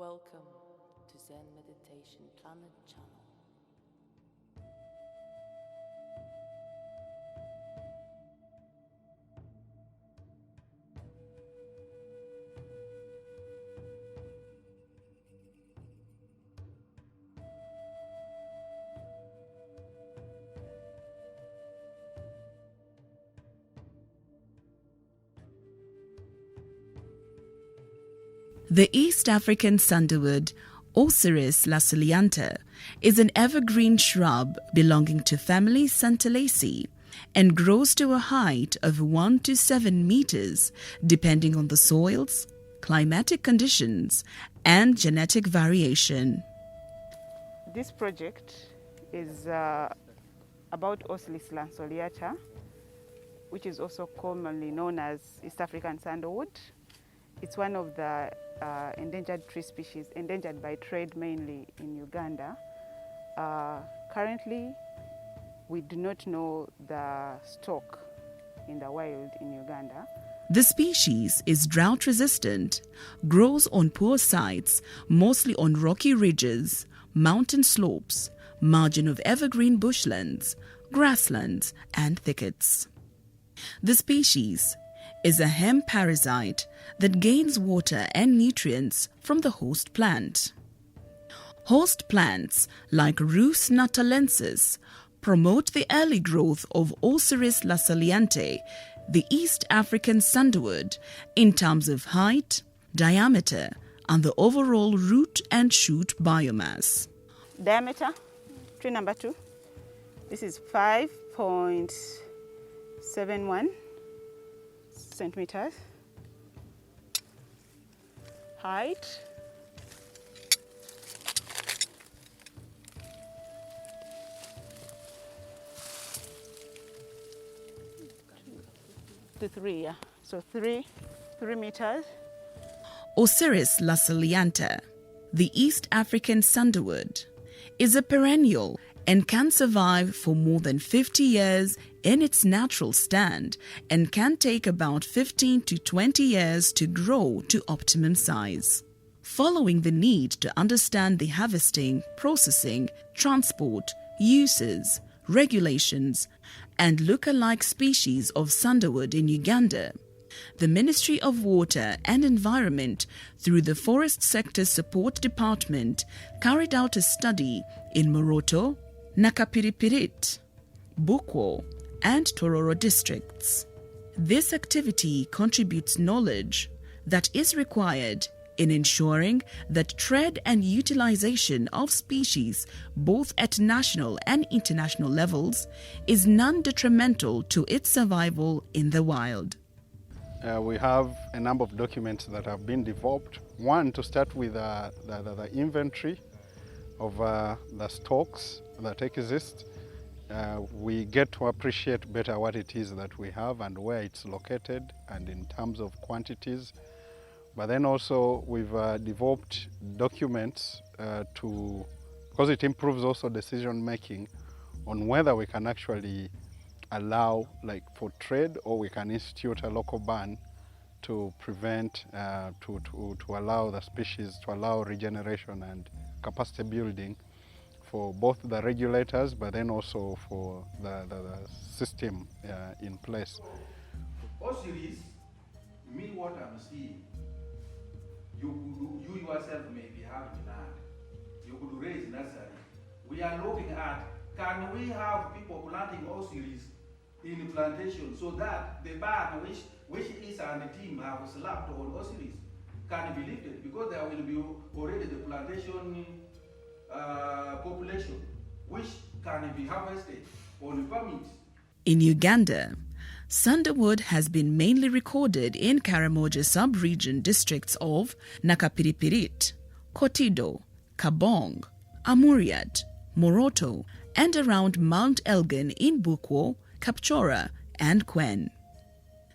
Welcome to Zen Meditation Planet Channel. The East African sandalwood, Osyris Lanceolata, is an evergreen shrub belonging to family Santalaceae and grows to a height of 1 to 7 meters depending on the soils, climatic conditions, and genetic variation. This project is about Osyris Lanceolata, which is also commonly known as East African sandalwood. It's one of the endangered tree species, endangered by trade mainly in Uganda. Currently, we do not know the stock in the wild in Uganda. The species is drought resistant, grows on poor sites, mostly on rocky ridges, mountain slopes, margin of evergreen bushlands, grasslands, and thickets. The species is a hemp parasite that gains water and nutrients from the host plant. Host plants like Rhus natalensis promote the early growth of Osyris Lanceolata, the East African sandalwood, in terms of height, diameter, and the overall root and shoot biomass. Diameter, tree number 2. This is 5.71 centimeters. Height, to 3, yeah. So 3 meters. Osyris Lanceolata, the East African sandalwood, is a perennial and can survive for more than 50 years in its natural stand and can take about 15 to 20 years to grow to optimum size. Following the need to understand the harvesting, processing, transport, uses, regulations, and look-alike species of sandalwood in Uganda, the Ministry of Water and Environment, through the Forest Sector Support Department, carried out a study in Moroto, Nakapiripirit, Bukwo, and Tororo districts. This activity contributes knowledge that is required in ensuring that trade and utilization of species, both at national and international levels, is non-detrimental to its survival in the wild. We have a number of documents that have been developed. One, to start with the inventory of the stocks that exist. We get to appreciate better what it is that we have and where it's located and in terms of quantities. But then also we've developed documents because it improves also decision making on whether we can actually allow for trade or we can institute a local ban to prevent, to allow the species, to allow regeneration and capacity building for both the regulators, but then also for the system in place. Osyris, me what I'm seeing, you yourself may be having land. You could raise nursery. We are looking at, can we have people planting Osyris in the plantation so that the ban which is and the team have slapped on Osyris can be lifted, because there will be already the plantation population which can be harvested on permits. In Uganda, sandalwood has been mainly recorded in Karamoja sub-region districts of Nakapiripirit, Kotido, Kabong, Amuriat, Moroto, and around Mount Elgin in Bukwo, Kapchora, and Kwen.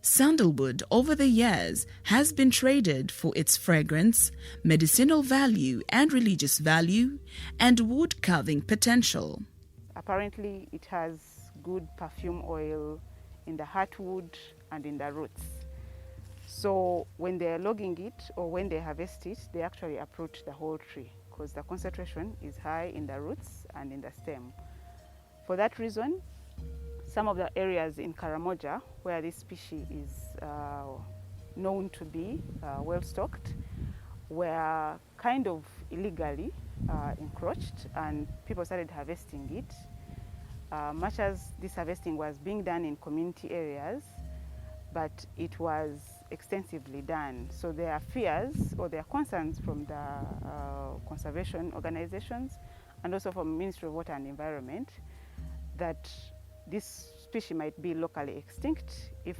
Sandalwood over the years has been traded for its fragrance, medicinal value and religious value, and wood carving potential. Apparently, it has good perfume oil in the heartwood and in the roots. So when they're logging it or when they harvest it, they actually uproot the whole tree because the concentration is high in the roots and in the stem. For that reason, some of the areas in Karamoja where this species is known to be well stocked were kind of illegally encroached, and people started harvesting it. Much as this harvesting was being done in community areas, but it was extensively done. So there are fears or there are concerns from the conservation organizations and also from Ministry of Water and Environment that this species might be locally extinct if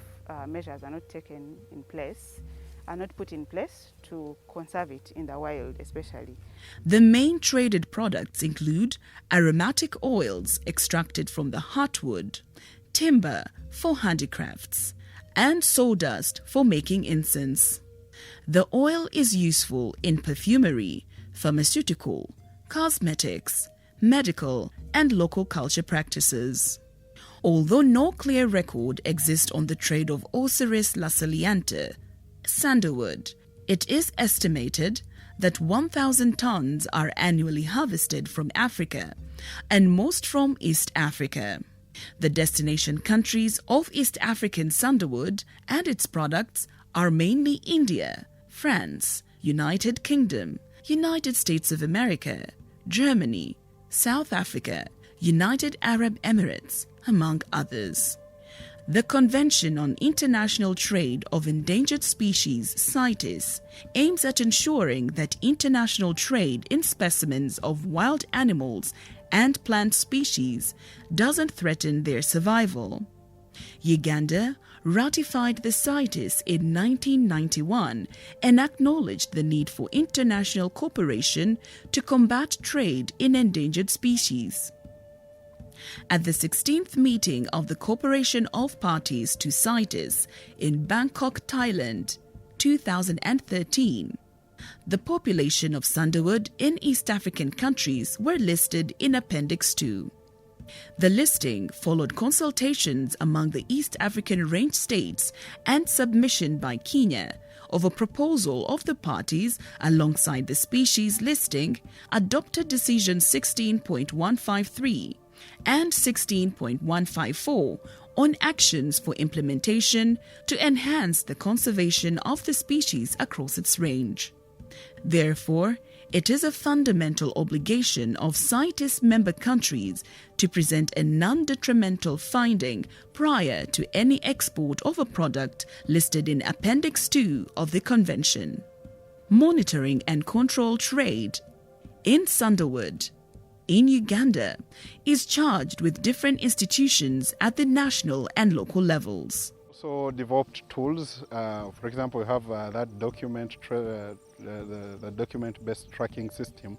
measures are not taken in place, are not put in place to conserve it in the wild especially. The main traded products include aromatic oils extracted from the heartwood, timber for handicrafts, and sawdust for making incense. The oil is useful in perfumery, pharmaceutical, cosmetics, medical, and local culture practices. Although no clear record exists on the trade of Osyris Lanceolata, sandalwood, it is estimated that 1,000 tons are annually harvested from Africa, and most from East Africa. The destination countries of East African sandalwood and its products are mainly India, France, United Kingdom, United States of America, Germany, South Africa, United Arab Emirates, among others. The Convention on International Trade of Endangered Species, CITES, aims at ensuring that international trade in specimens of wild animals and plant species doesn't threaten their survival. Uganda ratified the CITES in 1991 and acknowledged the need for international cooperation to combat trade in endangered species. At the 16th meeting of the Cooperation of Parties to CITES in Bangkok, Thailand, 2013, the population of sandalwood in East African countries were listed in Appendix 2. The listing followed consultations among the East African range states and submission by Kenya of a proposal of the parties alongside the species listing, adopted Decision 16.153 and 16.154 on actions for implementation to enhance the conservation of the species across its range. Therefore, it is a fundamental obligation of CITES member countries to present a non-detrimental finding prior to any export of a product listed in Appendix 2 of the Convention. Monitoring and control trade in sandalwood in Uganda is charged with different institutions at the national and local levels. Also developed tools. For example, we have that document, the document-based tracking system,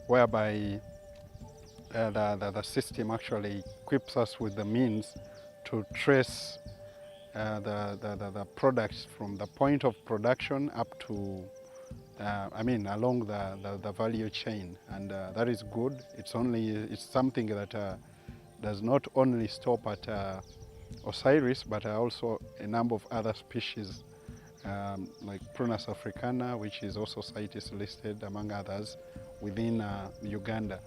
whereby the system actually equips us with the means to trace the products from the point of production up to, along the value chain, and that is good. It's something that does not only stop at Osyris, but also a number of other species like Prunus africana, which is also CITES listed among others within Uganda.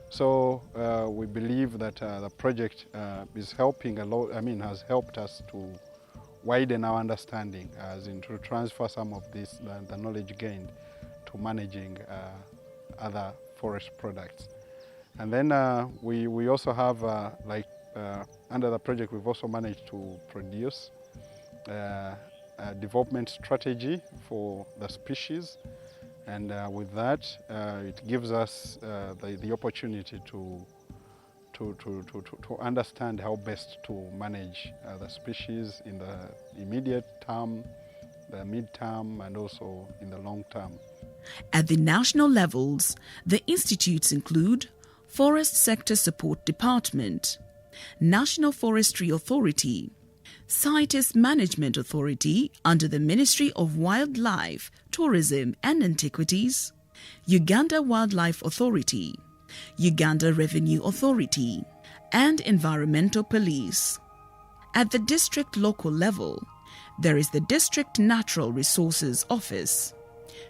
So we believe that the project is helping a lot. Has helped us to widen our understanding, as in to transfer some of this the knowledge gained to managing other forest products. And then we also have under the project, we've also managed to produce a development strategy for the species, and with that, it gives us the opportunity to understand how best to manage the species in the immediate term, the mid-term, and also in the long term. At the national levels, the institutes include Forest Sector Support Department, National Forestry Authority, CITES Management Authority under the Ministry of Wildlife, Tourism and Antiquities, Uganda Wildlife Authority, Uganda Revenue Authority, and Environmental Police. At the district local level, there is the District Natural Resources Office,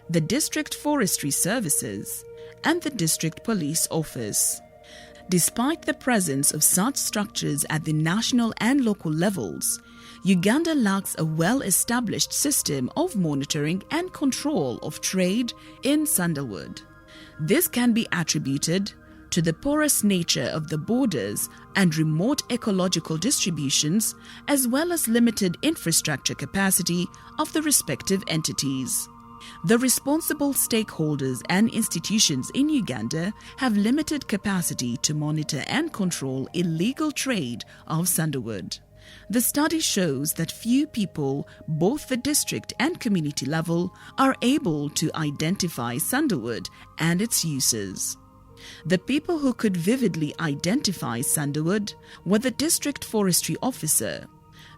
the District Forestry Services, and the District Police Office. Despite the presence of such structures at the national and local levels, Uganda lacks a well-established system of monitoring and control of trade in sandalwood. This can be attributed to the porous nature of the borders and remote ecological distributions, as well as limited infrastructure capacity of the respective entities. The responsible stakeholders and institutions in Uganda have limited capacity to monitor and control illegal trade of sandalwood. The study shows that few people, both the district and community level, are able to identify sandalwood and its uses. The people who could vividly identify sandalwood were the district forestry officer,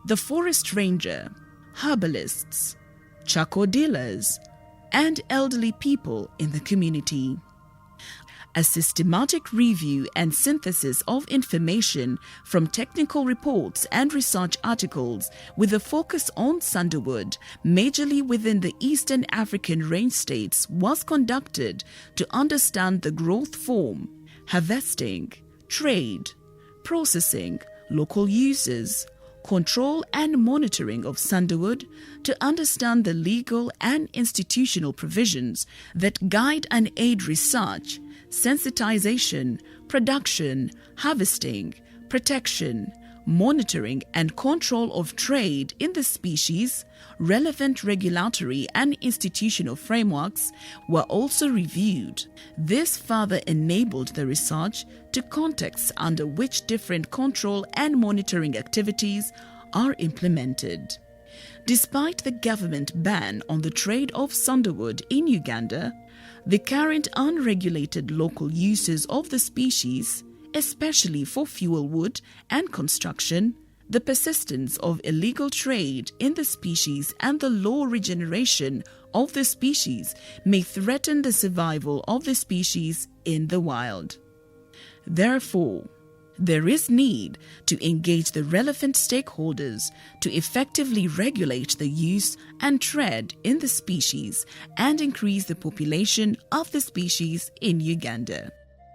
the forest ranger, herbalists, charcoal dealers, and elderly people in the community. A systematic review and synthesis of information from technical reports and research articles with a focus on sandalwood, majorly within the Eastern African range states, was conducted to understand the growth form, harvesting, trade, processing, local uses, control and monitoring of sandalwood, to understand the legal and institutional provisions that guide and aid research, sensitization, production, harvesting, protection, monitoring and control of trade in the species. Relevant regulatory and institutional frameworks were also reviewed. This further enabled the research to contexts under which different control and monitoring activities are implemented. Despite the government ban on the trade of sandalwood in Uganda, the current unregulated local uses of the species, especially for fuel wood and construction, the persistence of illegal trade in the species and the low regeneration of the species may threaten the survival of the species in the wild. Therefore, there is need to engage the relevant stakeholders to effectively regulate the use and trade in the species and increase the population of the species in Uganda.